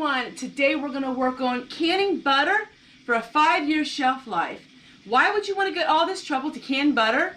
everyone, today we're going to work on canning butter for a 5-year shelf life. Why would you want to get all this trouble to can butter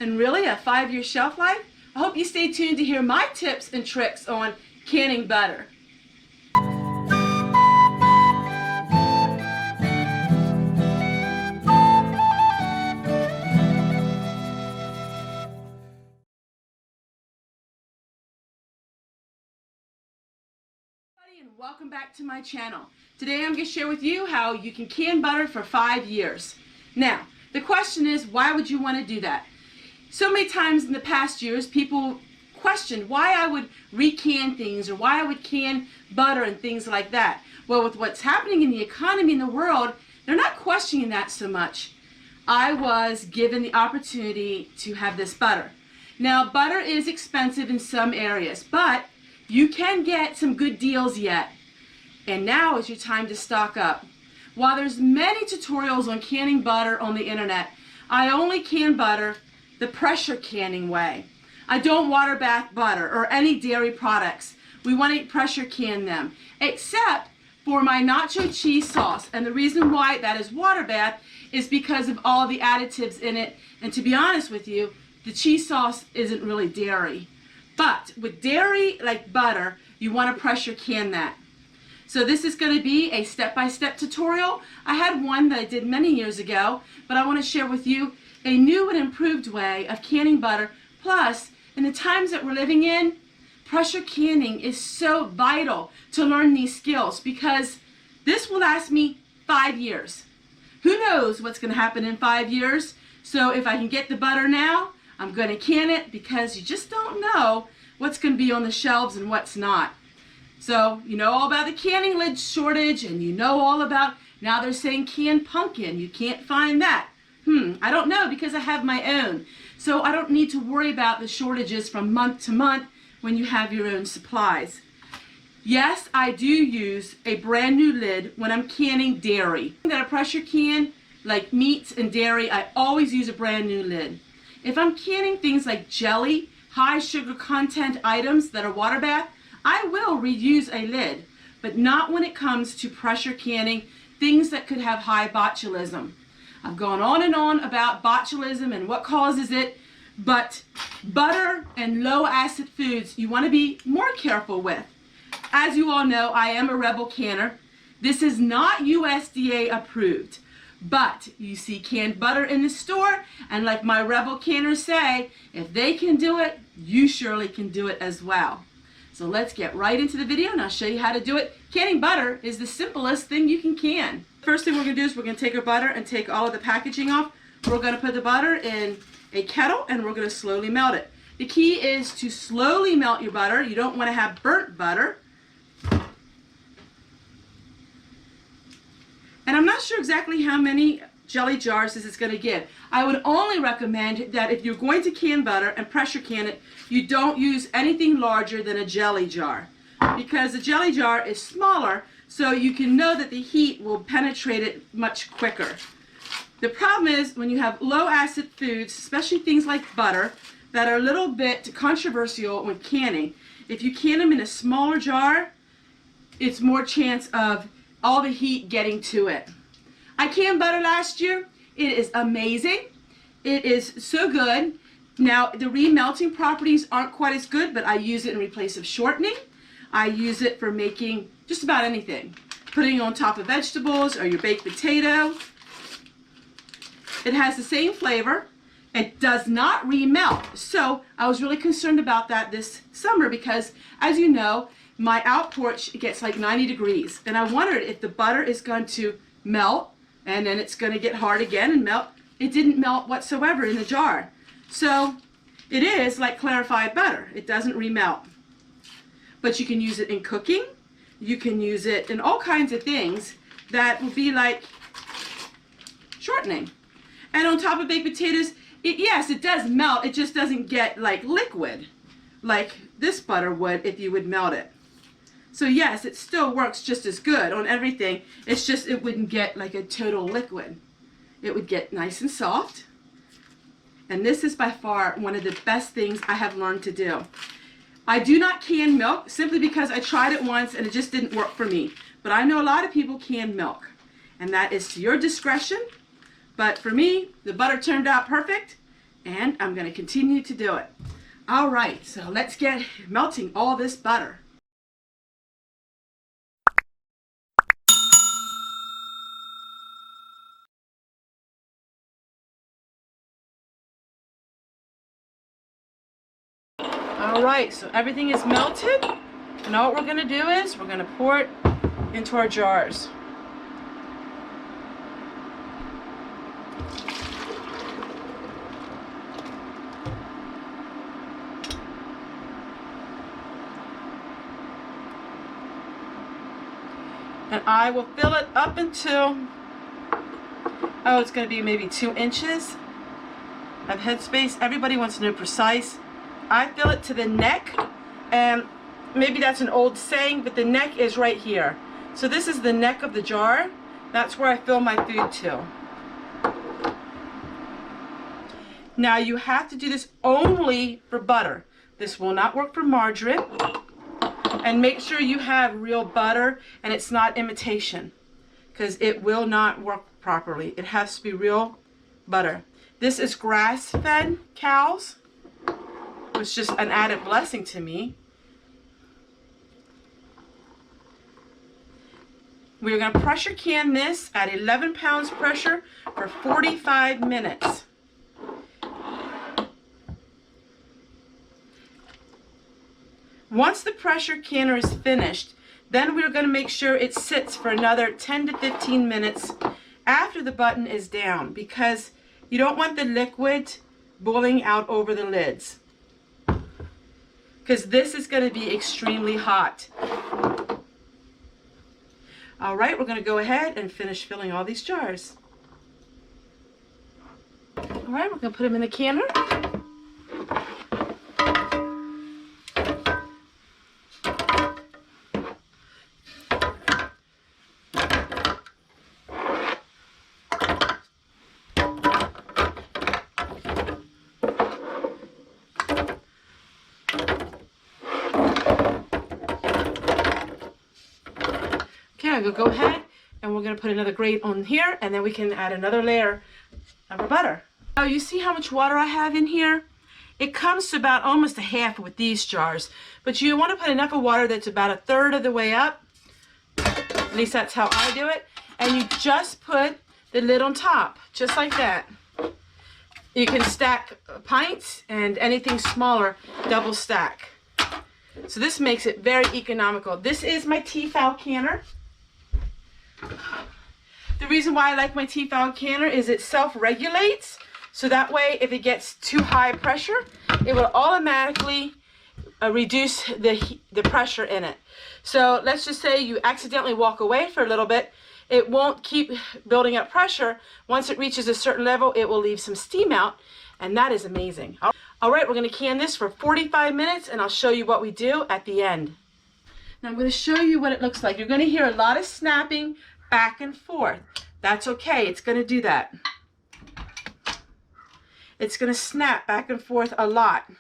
and really a 5-year shelf life? I hope you stay tuned to hear my tips and tricks on canning butter. And welcome back to my channel. Today I'm going to share with you how you can can butter for 5 years. Now, the question is, why would you want to do that? So many times in the past years, people questioned why I would recan things or why I would can butter and things like that. Well, with what's happening in the economy in the world, they're not questioning that so much. I was given the opportunity to have this butter. Now, butter is expensive in some areas, but you can get some good deals yet, and now is your time to stock up. While there's many tutorials on canning butter on the internet, I only can butter the pressure canning way. I don't water bath butter or any dairy products. We want to pressure can them, except for my nacho cheese sauce. And the reason why that is water bath is because of all the additives in it, and to be honest with you, the cheese sauce isn't really dairy. But with dairy like butter, you want to pressure can that. So this is going to be a step-by-step tutorial. I had one that I did many years ago, but I want to share with you a new and improved way of canning butter. Plus, in the times that we're living in, pressure canning is so vital to learn these skills because this will last me 5 years. Who knows what's going to happen in 5 years? So if I can get the butter now, I'm going to can it because you just don't know what's going to be on the shelves and what's not. So you know all about the canning lid shortage, and you know all about, now they're saying canned pumpkin. You can't find that. I don't know because I have my own. So I don't need to worry about the shortages from month to month when you have your own supplies. Yes, I do use a brand new lid when I'm canning dairy. That I pressure can, like meats and dairy, I always use a brand new lid. If I'm canning things like jelly, high sugar content items that are water bath, I will reuse a lid, but not when it comes to pressure canning things that could have high botulism. I've gone on and on about botulism and what causes it, but butter and low acid foods you want to be more careful with. As you all know, I am a rebel canner. This is not USDA approved. But you see canned butter in the store, and like my rebel canners say, if they can do it, you surely can do it as well. So let's get right into the video and I'll show you how to do it. Canning butter is the simplest thing you can can. First thing we're going to do is we're going to take our butter and take all of the packaging off. We're going to put the butter in a kettle and we're going to slowly melt it. The key is to slowly melt your butter. You don't want to have burnt butter. And I'm not sure exactly how many jelly jars this is going to give. I would only recommend that if you're going to can butter and pressure can it, you don't use anything larger than a jelly jar. Because a jelly jar is smaller, so you can know that the heat will penetrate it much quicker. The problem is when you have low acid foods, especially things like butter, that are a little bit controversial when canning. If you can them in a smaller jar, it's more chance of all the heat getting to it. I canned butter last year. It is amazing. It is so good. Now the remelting properties aren't quite as good, but I use it in replace of shortening. I use it for making just about anything. Putting it on top of vegetables or your baked potato. It has the same flavor. It does not remelt. So I was really concerned about that this summer because, as you know, my out porch gets like 90 degrees, and I wondered if the butter is going to melt and then it's going to get hard again and melt. It didn't melt whatsoever in the jar. So it is like clarified butter. It doesn't remelt. But you can use it in cooking. You can use it in all kinds of things that would be like shortening. And on top of baked potatoes, yes, it does melt. It just doesn't get like liquid like this butter would if you would melt it. So yes, it still works just as good on everything. It's just it wouldn't get like a total liquid. It would get nice and soft. And this is by far one of the best things I have learned to do. I do not can milk simply because I tried it once and it just didn't work for me. But I know a lot of people can milk, and that is to your discretion. But for me, the butter turned out perfect, and I'm going to continue to do it. All right, so let's get melting all this butter. All right, so everything is melted. Now what we're going to do is we're going to pour it into our jars. And I will fill it up until, oh, it's going to be maybe 2 inches of headspace. Everybody wants to know precise. I fill it to the neck, and maybe that's an old saying, but the neck is right here. So this is the neck of the jar. That's where I fill my food to. Now you have to do this only for butter. This will not work for margarine. And make sure you have real butter and it's not imitation, because it will not work properly. It has to be real butter. This is grass-fed cows, which is just an added blessing to me. We're going to pressure can this at 11 pounds pressure for 45 minutes. Once the pressure canner is finished, then we're going to make sure it sits for another 10 to 15 minutes after the button is down, because you don't want the liquid boiling out over the lids, because this is going to be extremely hot. All right, we're going to go ahead and finish filling all these jars. All right, we're going to put them in the canner. Okay, I'll go ahead and we're going to put another grate on here, and then we can add another layer of our butter. Oh, you see how much water I have in here? It comes to about almost a half with these jars, but you want to put enough of water that's about a third of the way up. At least that's how I do it. And you just put the lid on top, just like that. You can stack pints and anything smaller, double stack. So this makes it very economical. This is my Tefal canner. The reason why I like my Tefal canner is it self-regulates, so that way if it gets too high pressure, it will automatically reduce the pressure in it. So let's just say you accidentally walk away for a little bit, it won't keep building up pressure. Once it reaches a certain level, it will leave some steam out, and that is amazing. All right, we're going to can this for 45 minutes, and I'll show you what we do at the end. Now I'm going to show you what it looks like. You're going to hear a lot of snapping back and forth. That's okay, it's going to do that. It's going to snap back and forth a lot.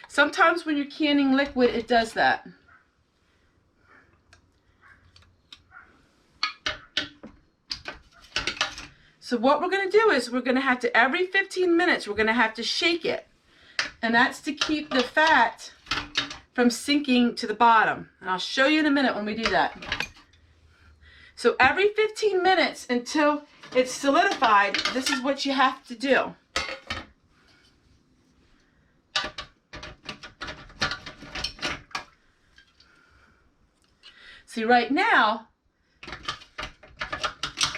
Sometimes when you're canning liquid, it does that. So what we're going to do is we're going to have to, every 15 minutes, we're going to have to shake it. And that's to keep the fat from sinking to the bottom. And I'll show you in a minute when we do that. So every 15 minutes until it's solidified, this is what you have to do. See, right now,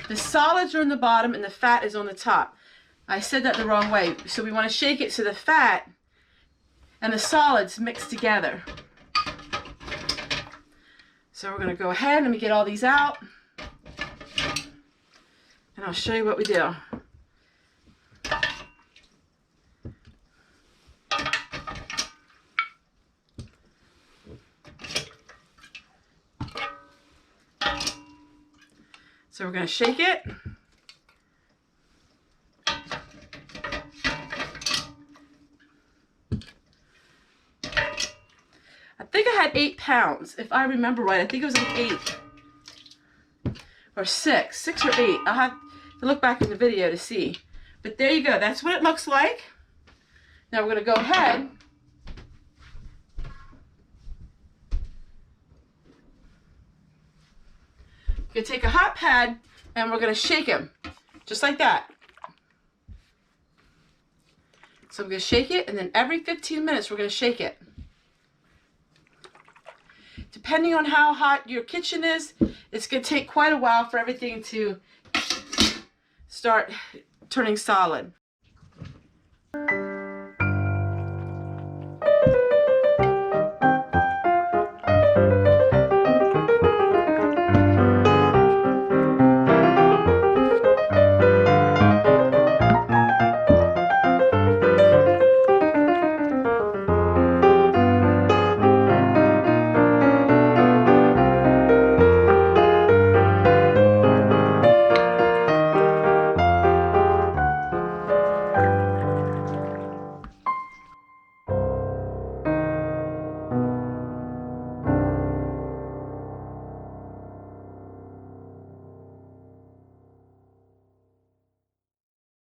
the solids are on the bottom and the fat is on the top. I said that the wrong way. So we want to shake it so the fat and the solids mix together. So we're going to go ahead, let me get all these out, and I'll show you what we do. So we're going to shake it. think I had 8 pounds, if I remember right. I think it was like 8 or 6 or 8. I'll have to look back in the video to see. But there you go. That's what it looks like. Now we're going to go ahead. You're going to take a hot pad and we're going to shake him. Just like that. So I'm going to shake it, and then every 15 minutes we're going to shake it. Depending on how hot your kitchen is, it's going to take quite a while for everything to start turning solid.